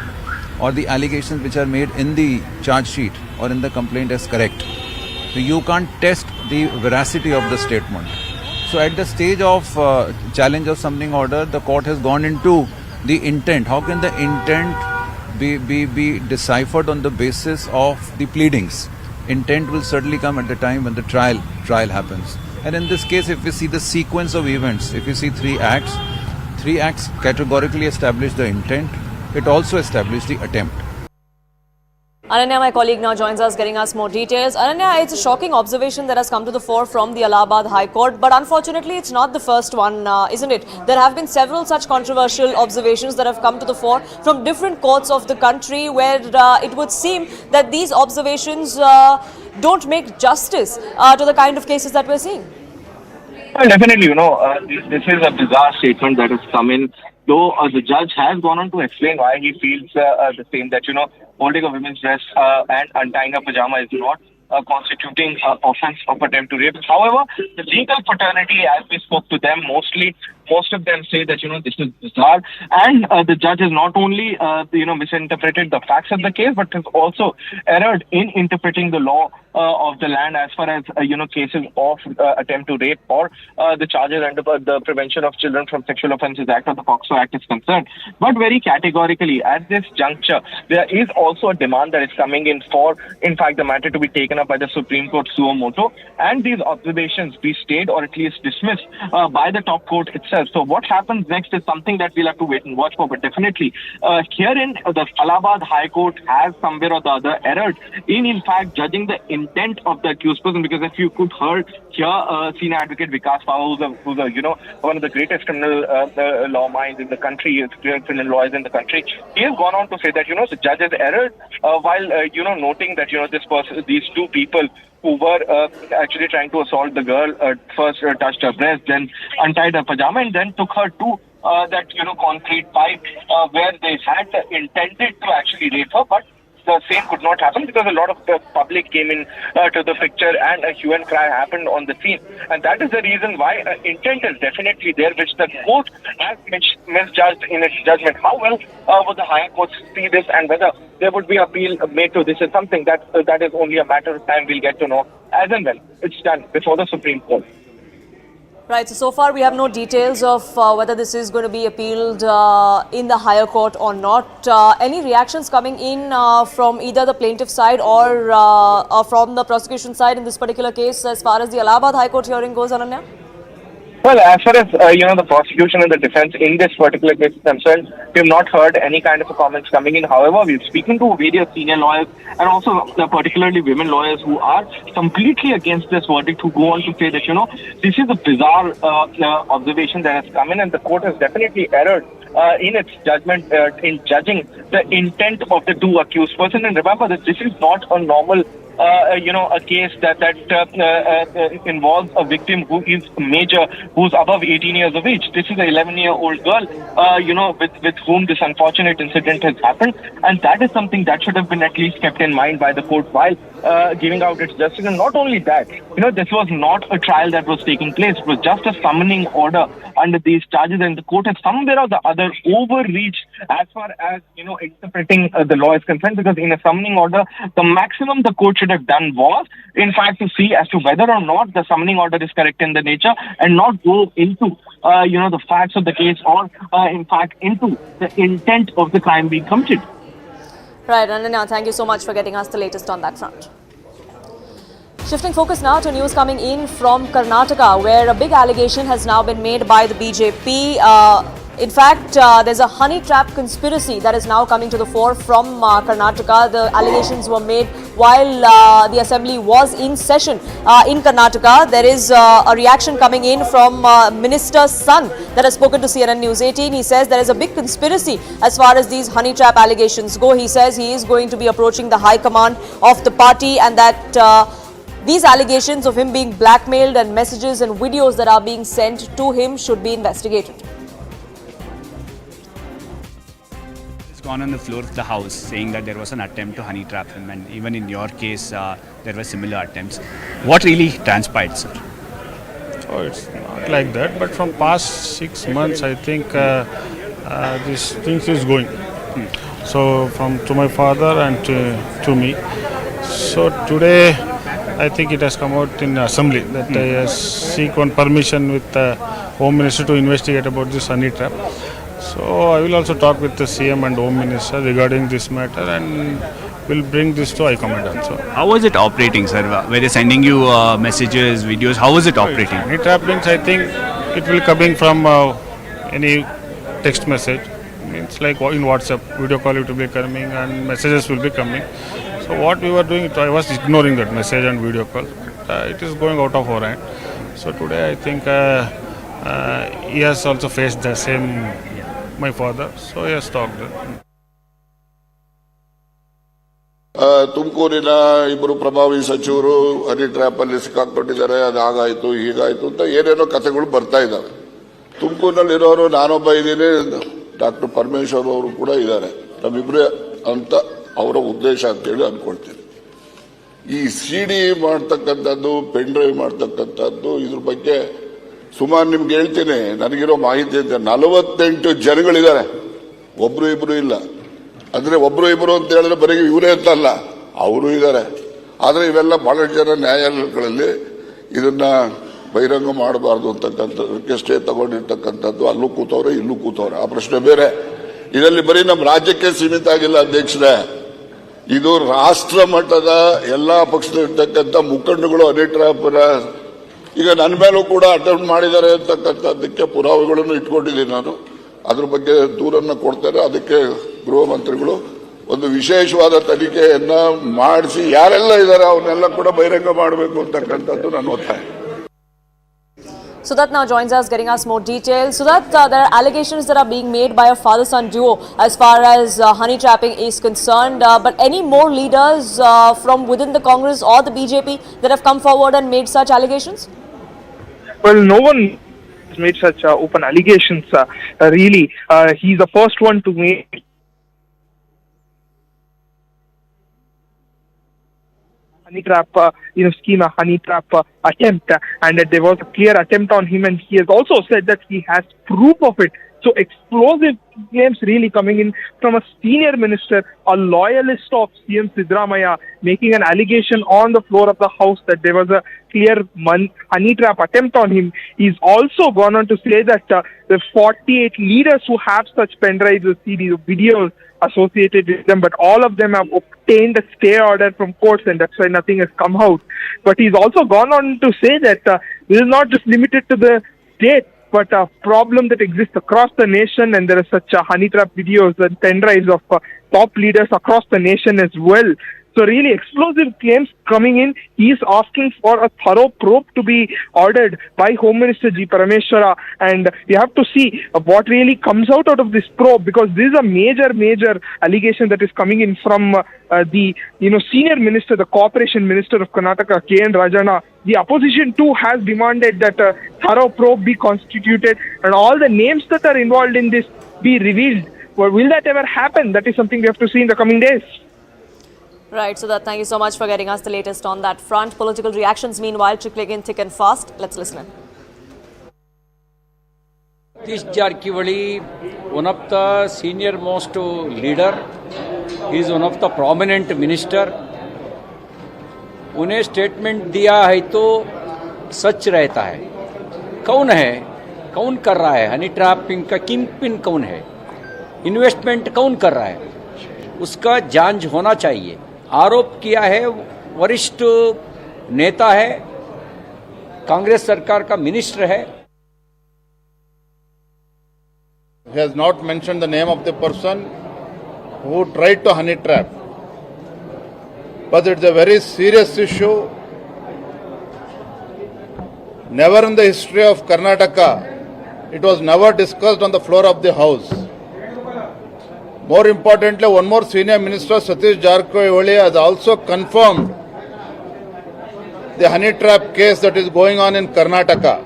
or the allegations which are made in the charge sheet or in the complaint as correct. So you can't test the veracity of the statement. So at the stage of challenge of summoning order, the court has gone into the intent. How can the intent be deciphered on the basis of the pleadings? Intent will certainly come at the time when the trial happens. And in this case, if we see the sequence of events, if you see three acts categorically establish the intent. It also established the attempt. Ananya, my colleague, now joins us, getting us more details. Ananya, it's a shocking observation that has come to the fore from the Allahabad High Court, but unfortunately it's not the first one, isn't it? There have been several such controversial observations that have come to the fore from different courts of the country, where it would seem that these observations don't make justice to the kind of cases that we're seeing. Well, definitely, this is a bizarre statement that has come in though the judge has gone on to explain why he feels the same, that, holding a women's dress and untying a pajama is not constituting offense of attempt to rape. However, the legal fraternity, as we spoke to them, most of them say that, this is bizarre, and the judge has not only, misinterpreted the facts of the case, but has also erred in interpreting the law of the land as far as, cases of attempt to rape or the charges under the Prevention of Children from Sexual Offences Act or the POCSO Act is concerned. But very categorically, at this juncture, there is also a demand that is coming in for, in fact, the matter to be taken up by the Supreme Court suo motu, and these observations be stayed or at least dismissed by the top court itself. So what happens next is something that we'll have to wait and watch for. But definitely, herein, the Allahabad High Court has somewhere or the other erred in fact, judging the intent of the accused person. Because if you could hear here, senior advocate Vikas Pao, who's one of the greatest criminal law minds in the country, criminal lawyers in the country, he has gone on to say that, the judge has erred while, noting that, these two people who were actually trying to assault the girl, first touched her breast, then untied her pajama, and then took her to that, concrete pipe where they had intended to actually rape her, but the same could not happen because a lot of the public came in to the picture and a hue and cry happened on the scene. And that is the reason why intent is definitely there, which the court has misjudged in its judgment. How well would the higher court see this, and whether there would be appeal made to this is something that is only a matter of time. We'll get to know as and when it's done before the Supreme Court. Right, so far we have no details of whether this is going to be appealed in the higher court or not. Any reactions coming in from either the plaintiff side or from the prosecution side in this particular case as far as the Allahabad High Court hearing goes, Ananya? Well, as far as, the prosecution and the defense in this particular case is concerned, we have not heard any kind of comments coming in. However, we've spoken to various senior lawyers and also particularly women lawyers who are completely against this verdict, who go on to say that, this is a bizarre observation that has come in, and the court has definitely erred in its judgment in judging the intent of the two accused persons. And remember that this is not a normal a case that involves a victim who is major, who's above 18 years of age. This is an 11-year-old girl, with whom this unfortunate incident has happened, and that is something that should have been at least kept in mind by the court while giving out its justice. And not only that, this was not a trial that was taking place; it was just a summoning order under these charges, and the court has somewhere or the other overreached as far as interpreting the law is concerned. Because in a summoning order, the maximum the court should have done was, in fact, to see as to whether or not the summoning order is correct in the nature, and not go into the facts of the case, or in fact into the intent of the crime being committed. Right, Ananya, thank you so much for getting us the latest on that front. Shifting focus now to news coming in from Karnataka, where a big allegation has now been made by the BJP. In fact, there's a honey trap conspiracy that is now coming to the fore from Karnataka. The allegations were made while the assembly was in session in Karnataka. There is a reaction coming in from Minister's son that has spoken to CNN News 18. He says there is a big conspiracy as far as these honey trap allegations go. He says he is going to be approaching the high command of the party, and that these allegations of him being blackmailed and messages and videos that are being sent to him should be investigated. Gone on the floor of the house saying that there was an attempt to honey trap him, and even in your case there were similar attempts. What really transpired, sir? Oh, it's not like that, but from past 6 months I think this thing is going. So to my father and to me. So today I think it has come out in assembly that I seek one permission with the Home Minister to investigate about this honey trap. So I will also talk with the CM and Home Minister regarding this matter, and will bring this to High Command also. How was it operating, sir? Were they sending you messages, videos? How was it operating? Honey trap means I think it will coming from any text message. It's like in WhatsApp, video call it will be coming and messages will be coming. So what we were doing, I was ignoring that message and video call. It is going out of our hand. So today I think he has also faced the same, my father, so he has talked. ತುಮಕೂರಿನ ಇಬ್ಬರು ಪ್ರಭಾವಿ ಸಚಿವರು honey trap ಅಲ್ಲಿ ಸಿಕ್ಕಾಕೊಂಡಿದ್ದಾರೆ, ಅದು ಹಾಗಾಯ್ತು ಹೀಗಾಯ್ತು ಅಂತ ಏನೇನೋ ಕಥೆಗಳು ಬರ್ತಾ ಇದ್ದಾವೆ. ತುಮಕೂರಿನಲ್ಲಿರೋರು ನಾನೊಬ್ಬ ಇದ್ದೀನಿ, ಡಾಕ್ಟರ್ ಪರಮೇಶ್ವರ್ ಅವರು ಕೂಡ ಇದ್ದಾರೆ, ನಮ್ಮಿಬ್ಬರೇ ಅಂತ ಅವರ ಉದ್ದೇಶ ಅಂತೇಳಿ ಅನ್ಕೊಳ್ತೀನಿ. ಈ ಸಿಡಿ ಮಾಡ್ತಕ್ಕಂಥದ್ದು, ಪೆನ್ ಡ್ರೈವ್ ಮಾಡ್ತಕ್ಕಂಥದ್ದು, ಇದ್ರ ಬಗ್ಗೆ ಸುಮಾರು ನಿಮ್ಗೆ ಹೇಳ್ತೀನಿ, ನನಗಿರೋ ಮಾಹಿತಿ ಅಂತ 48 ಜನಗಳಿದ್ದಾರೆ, ಒಬ್ರು ಇಬ್ರು ಇಲ್ಲ. ಅಂದ್ರೆ ಒಬ್ರು ಇಬ್ರು ಅಂತ ಹೇಳಿದ್ರೆ ಬರೀ ಇವರೇ ಅಂತಲ್ಲ, ಅವರು ಇದ್ದಾರೆ. ಆದ್ರೆ ಇವೆಲ್ಲ ಬಹಳಷ್ಟು ಜನ ನ್ಯಾಯಾಲಯಗಳಲ್ಲಿ ಇದನ್ನ ಬಹಿರಂಗ ಮಾಡಬಾರ್ದು ಅಂತಕ್ಕಂಥದ್ದಕ್ಕೆ ಸ್ಟೇ ತಗೊಂಡಿರ್ತಕ್ಕಂಥದ್ದು, ಅಲ್ಲೂ ಕೂತವ್ರೆ ಇಲ್ಲೂ ಕೂತವ್ರೆ, ಆ ಪ್ರಶ್ನೆ ಬೇರೆ. ಇದರಲ್ಲಿ ಬರೀ ನಮ್ಮ ರಾಜ್ಯಕ್ಕೆ ಸೀಮಿತ ಆಗಿಲ್ಲ ಅಧ್ಯಕ್ಷರೇ, ಇದು ರಾಷ್ಟ್ರ ಮಟ್ಟದ ಎಲ್ಲಾ ಪಕ್ಷದಲ್ಲಿರ್ತಕ್ಕಂಥ ಮುಖಂಡಗಳು ಅನಿಟ್ರಾಪರ ಈಗ ನನ್ನ ಮೇಲೂ ಕೂಡ ಅಟೆಂಪ್ಟ್ ಮಾಡಿದ್ದಾರೆ ಅಂತಕ್ಕಂಥದ್ದಕ್ಕೆ ಪುರಾವೆಗಳನ್ನು ಇಟ್ಕೊಂಡಿದ್ದೀನಿ ನಾನು. ಅದ್ರ ಬಗ್ಗೆ ದೂರನ್ನ ಕೊಡ್ತಾರೆ. ಅದಕ್ಕೆ ಗೃಹ ಮಂತ್ರಿಗಳು ಒಂದು ವಿಶೇಷವಾದ ತನಿಖೆಯನ್ನ ಮಾಡಿಸಿ ಯಾರೆಲ್ಲ ಇದ್ದಾರೆ ಅವನ್ನೆಲ್ಲ ಕೂಡ ಬಹಿರಂಗ ಮಾಡಬೇಕು ಅಂತಕ್ಕಂಥದ್ದು ನನ್ನ ಒತ್ತಾಯ. Sudat now joins us, getting us more details. Sudat, there are allegations that are being made by a father-son duo as far as honey trapping is concerned. But any more leaders from within the Congress or the BJP that have come forward and made such allegations? Well, no one has made such open allegations, really. He's the first one to make honey trap, scheme, a honey trap attempt, and that there was a clear attempt on him, and he has also said that he has proof of it. So explosive claims really coming in from a senior minister, a loyalist of CM Siddaramaiah, making an allegation on the floor of the House that there was a clear honey trap attempt on him. He's also gone on to say that the 48 leaders who have such pen drives, CDs, videos associated with them, but all of them have obtained a stay order from courts, and that's why nothing has come out. But he's also gone on to say that this is not just limited to the state, but a problem that exists across the nation, and there are such honey trap videos and pen drives of top leaders across the nation as well. So really explosive claims coming in. He is asking for a thorough probe to be ordered by Home Minister G. Parameshwara, and we have to see what really comes out of this probe, because this is a major allegation that is coming in from the senior minister, the Cooperation Minister of Karnataka, K.N. Rajana. The opposition too has demanded that a thorough probe be constituted and all the names that are involved in this be revealed. Well, will that ever happen? That is something we have to see in the coming days. Right, so thank you so much for getting us the latest on that front. Political reactions meanwhile trickling in thick and fast. Let's listen in. Disha Salian, one of the senior most leader, he is one of the prominent minister. उन्हें statement दिया है तो सच रहता है. कौन है, कौन कर रहा है हनी ट्रैपिंग का, किंग पिन कौन है, इन्वेस्टमेंट कौन कर रहा है, उसका जांच होना चाहिए. आरोप किया है, वरिष्ठ नेता है, कांग्रेस सरकार का मिनिस्टर है. He has not mentioned the name of the person who tried to honey trap. But it's a very serious issue. Never in the history of Karnataka, it was never discussed on the floor of the House. More importantly, one more senior minister, Satish Jarkoi, has also confirmed the honey trap case that is going on in Karnataka.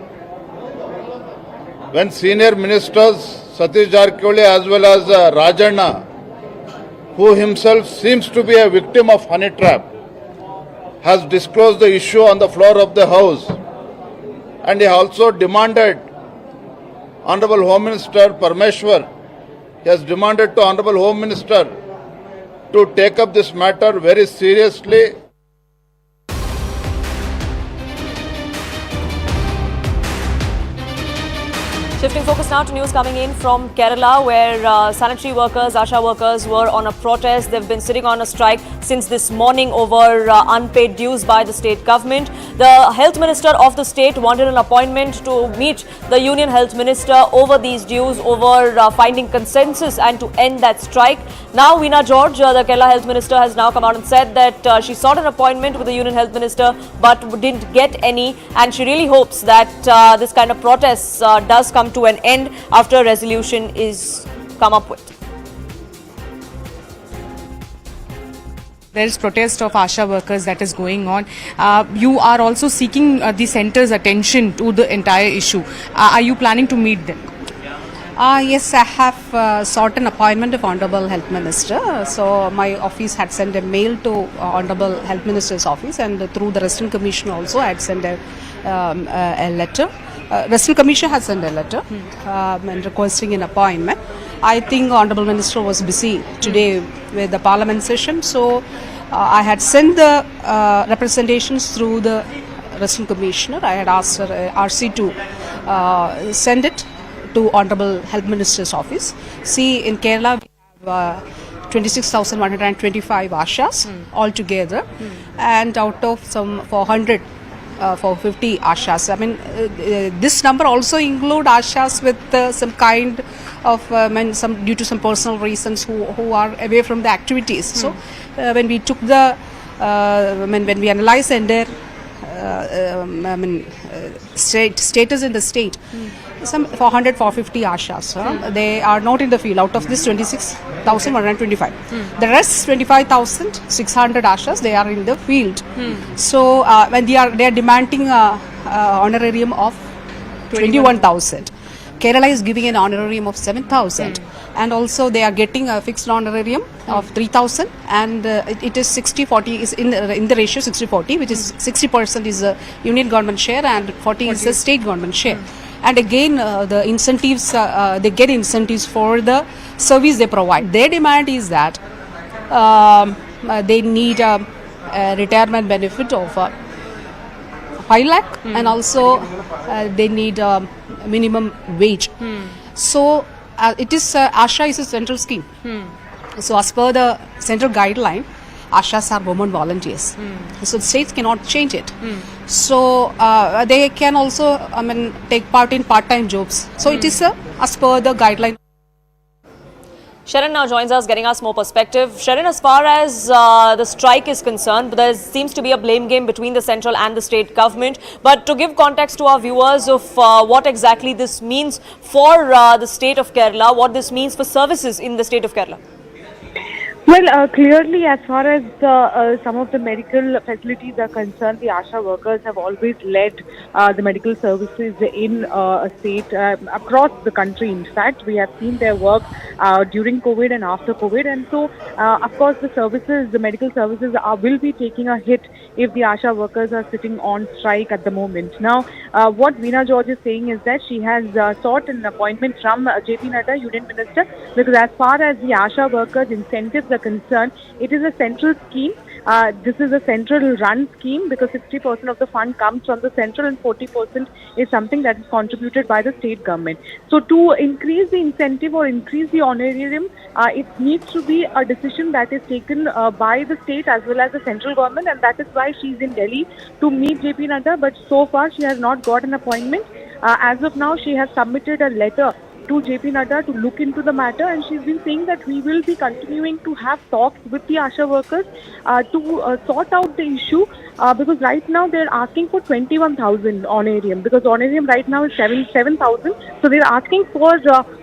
When senior ministers, Satish Jarkoi as well as Rajanna, who himself seems to be a victim of honey trap, has disclosed the issue on the floor of the House, and he also demanded Honorable Home Minister Parameshwar, he has demanded to Honorable Home Minister to take up this matter very seriously. Shifting focus now to news coming in from Kerala, where sanitary workers, ASHA workers were on a protest. They've been sitting on a strike since this morning over unpaid dues by the state government. The health minister of the state wanted an appointment to meet the union health minister over these dues, over finding consensus and to end that strike. Now, Veena George, the Kerala health minister, has now come out and said that she sought an appointment with the union health minister but didn't get any, and she really hopes that this kind of protests does come to an end after a resolution is come up with. There is protest of ASHA workers that is going on. You are also seeking the centre's attention to the entire issue. Are you planning to meet them? Yes, I have sought an appointment of Honorable Health Minister. So my office had sent a mail to Honorable Health Minister's office, and through the Resident Commission also I had sent a letter. Resident Commission has sent a letter and requesting an appointment. I think Honorable Minister was busy today with the Parliament session, so I had sent the representations through the Resident Commissioner. I had asked RC to send it to Honorable Health Minister's office. See, in Kerala we have 26,125 Ashas altogether, and out of some 450 Ashas. I mean, this number also include Ashas with some kind of, some due to some personal reasons who are away from the activities. So, when we took the, when we analyzed the entire, status in the state, some 450 Ashas. They are not in the field. Out of this 26,125. The rest 25,600 Ashas, they are in the field. So when they are demanding honorarium of 21,000. Kerala is giving an honorarium of 7,000, and also they are getting a fixed honorarium of 3,000, and it is 60-40 is in the ratio 60-40, which is 60% is a union government share and 40 is a state government share. And again, the incentives, they get incentives for the service they provide. Their demand is that they need a retirement benefit of 5 lakh, and also they need minimum wage. So it is ASHA is a central scheme. So as per the central guideline, Ashas are women volunteers. So the states cannot change it. So they can also, take part in part-time jobs. So it is as per the guideline. Sharon now joins us, getting us more perspective. Sharon, as far as the strike is concerned, there seems to be a blame game between the central and the state government. But to give context to our viewers of what exactly this means for the state of Kerala, what this means for services in the state of Kerala. Well, clearly, as far as some of the medical facilities are concerned, the ASHA workers have always led the medical services in a state across the country. In fact, we have seen their work during COVID and after COVID, and so, of course, the medical services will be taking a hit if the ASHA workers are sitting on strike at the moment. Now, what Veena George is saying is that she has sought an appointment from JP Nadda, Union Minister, because as far as the ASHA workers' incentives are concerned, it is a central scheme. This is a central run scheme because 60% of the fund comes from the central and 40% is something that is contributed by the state government. So to increase the incentive or increase the honorarium, it needs to be a decision that is taken by the state as well as the central government, and that is why she is in Delhi to meet JP Nadda, but so far she has not got an appointment. As of now, she has submitted a letter to JP Nadda to look into the matter, and she's been saying that we will be continuing to have talks with the ASHA workers to sort out the issue because right now they're asking for 21,000 honorarium because honorarium right now is 7,000, so they're asking for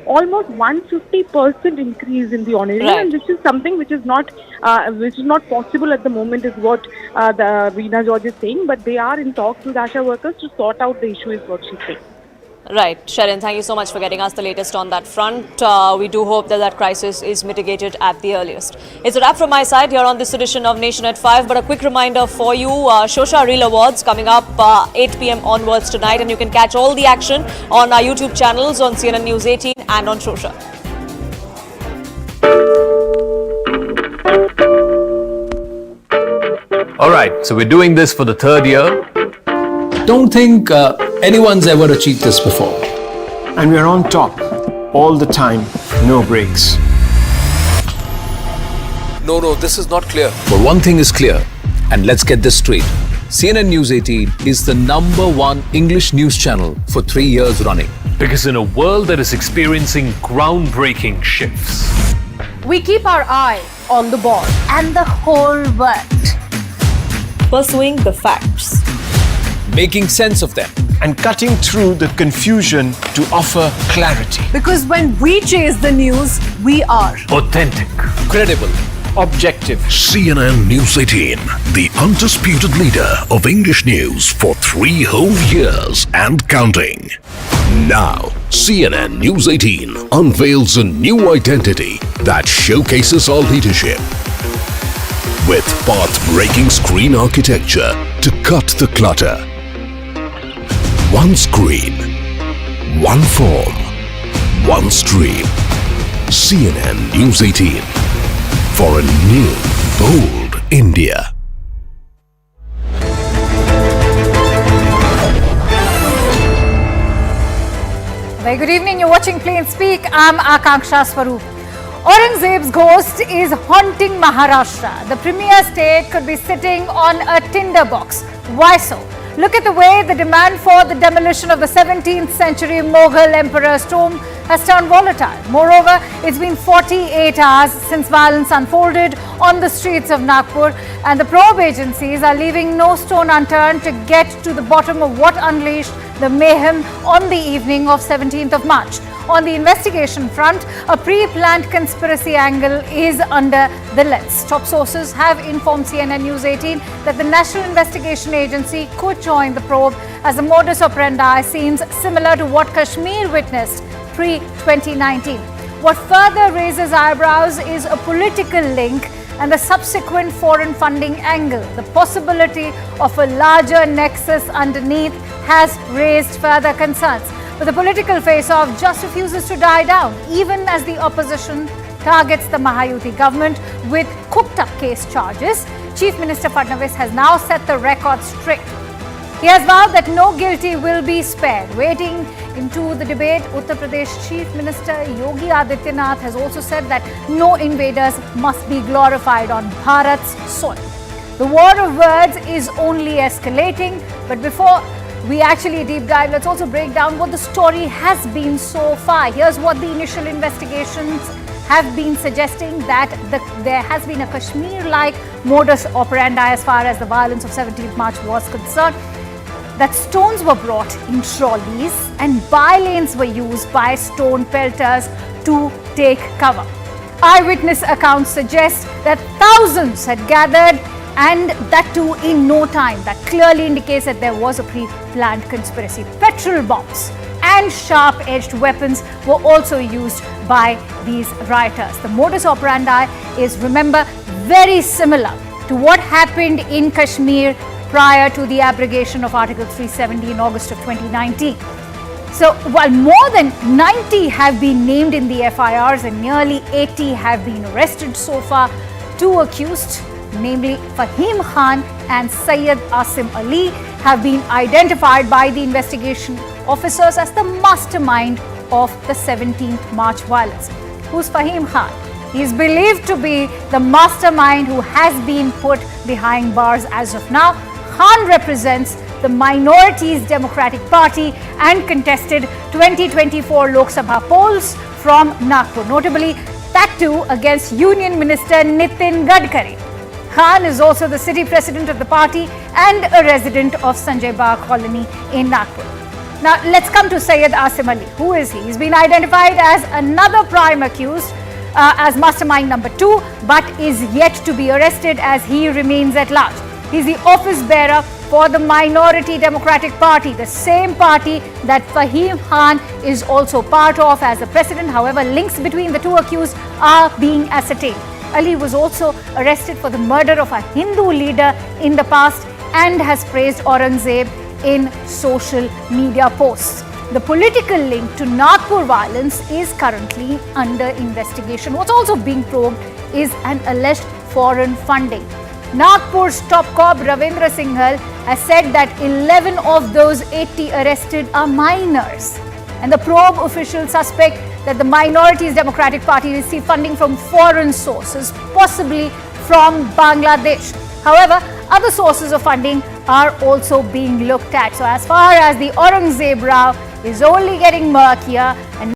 almost 150% increase in the honorarium, and this is something which is not possible at the moment, is what the Veena George is saying, but they are in talks with ASHA workers to sort out the issue, is what she's saying. Right. Sharon, thank you so much for getting us the latest on that front. We do hope that crisis is mitigated at the earliest. It's a wrap from my side here on this edition of Nation at 5. But a quick reminder for you, Shosha Reel Awards coming up 8 p.m. onwards tonight. And you can catch all the action on our YouTube channels, on CNN News 18 and on Shosha. All right, so we're doing this for the 3rd year. Don't think anyone's ever achieved this before. And we're on top all the time, no breaks. No, this is not clear. But one thing is clear, and let's get this straight. CNN News 18 is the #1 English news channel for 3 years running. Because in a world that is experiencing groundbreaking shifts, we keep our eye on the ball and the whole world. Pursuing the facts. Making sense of them. And cutting through the confusion to offer clarity. Because when we chase the news, we are authentic, credible, objective. CNN News 18, the undisputed leader of English news for 3 whole years and counting. Now, CNN News 18 unveils a new identity that showcases our leadership. With path-breaking screen architecture to cut the clutter. One screen, one form, one stream. CNN News 18 for a new, bold India. Very good evening. You're watching Plain Speak. I'm Akanksha Swaroop. Aurangzeb's ghost is haunting Maharashtra. The premier state could be sitting on a tinder box. Why so? Look at the way the demand for the demolition of the 17th century Mughal emperor's tomb has turned volatile. Moreover, it's been 48 hours since violence unfolded on the streets of Nagpur, and the probe agencies are leaving no stone unturned to get to the bottom of what unleashed the mayhem on the evening of 17th of March. On the investigation front, a pre-planned conspiracy angle is under the lens. Top sources have informed CNN News 18 that the National Investigation Agency could join the probe, as the modus operandi seems similar to what Kashmir witnessed pre-2019. What further raises eyebrows is a political link and the subsequent foreign funding angle. The possibility of a larger nexus underneath has raised further concerns. But the political face-off just refuses to die down, even as the opposition targets the Mahayuti government with cooked-up case charges. Chief Minister Fadnavis has now set the record straight. He has vowed that no guilty will be spared. Wading into the debate, Uttar Pradesh Chief Minister Yogi Adityanath has also said that no invaders must be glorified on Bharat's soil. The war of words is only escalating, but before we actually deep dive, let's also break down what the story has been so far. Here's what the initial investigations have been suggesting, that there has been a Kashmir-like modus operandi as far as the violence of 17th March was concerned. That stones were brought in trolleys and by-lanes were used by stone pelters to take cover. Eyewitness accounts suggest that thousands had gathered, and that too in no time. That clearly indicates that there was a pre-planned conspiracy. Petrol bombs and sharp-edged weapons were also used by these rioters. The modus operandi is, remember, very similar to what happened in Kashmir prior to the abrogation of Article 370 in August of 2019. So while more than 90 have been named in the FIRs and nearly 80 have been arrested so far, 2 accused, namely Fahim Khan and Syed Asim Ali, have been identified by the investigation officers as the mastermind of the 17th March violence. Who's Fahim Khan? He is believed to be the mastermind who has been put behind bars as of now. Khan represents the Minorities Democratic Party and contested 2024 Lok Sabha polls from Nagpur, notably that too against Union Minister Nitin Gadkari. Khan is also the city president of the party and a resident of Sanjay Bagh colony in Nagpur. Now let's come to Syed Asim Ali. Who is he? He's been identified as another prime accused as mastermind number 2, but is yet to be arrested as he remains at large. He's the office bearer for the Minority Democratic Party, the same party that Fahim Khan is also part of as the president. However, links between the 2 accused are being ascertained. Ali was also arrested for the murder of a Hindu leader in the past and has praised Aurangzeb in social media posts. The political link to Nagpur violence is currently under investigation. What's also being probed is an alleged foreign funding. Nagpur's top cop Ravindra Singhal has said that 11 of those 80 arrested are minors. And the probe officials suspect that the Minorities Democratic Party received funding from foreign sources, possibly from Bangladesh. However, other sources of funding are also being looked at. So as far as the Aurangzeb row is only getting murkier, and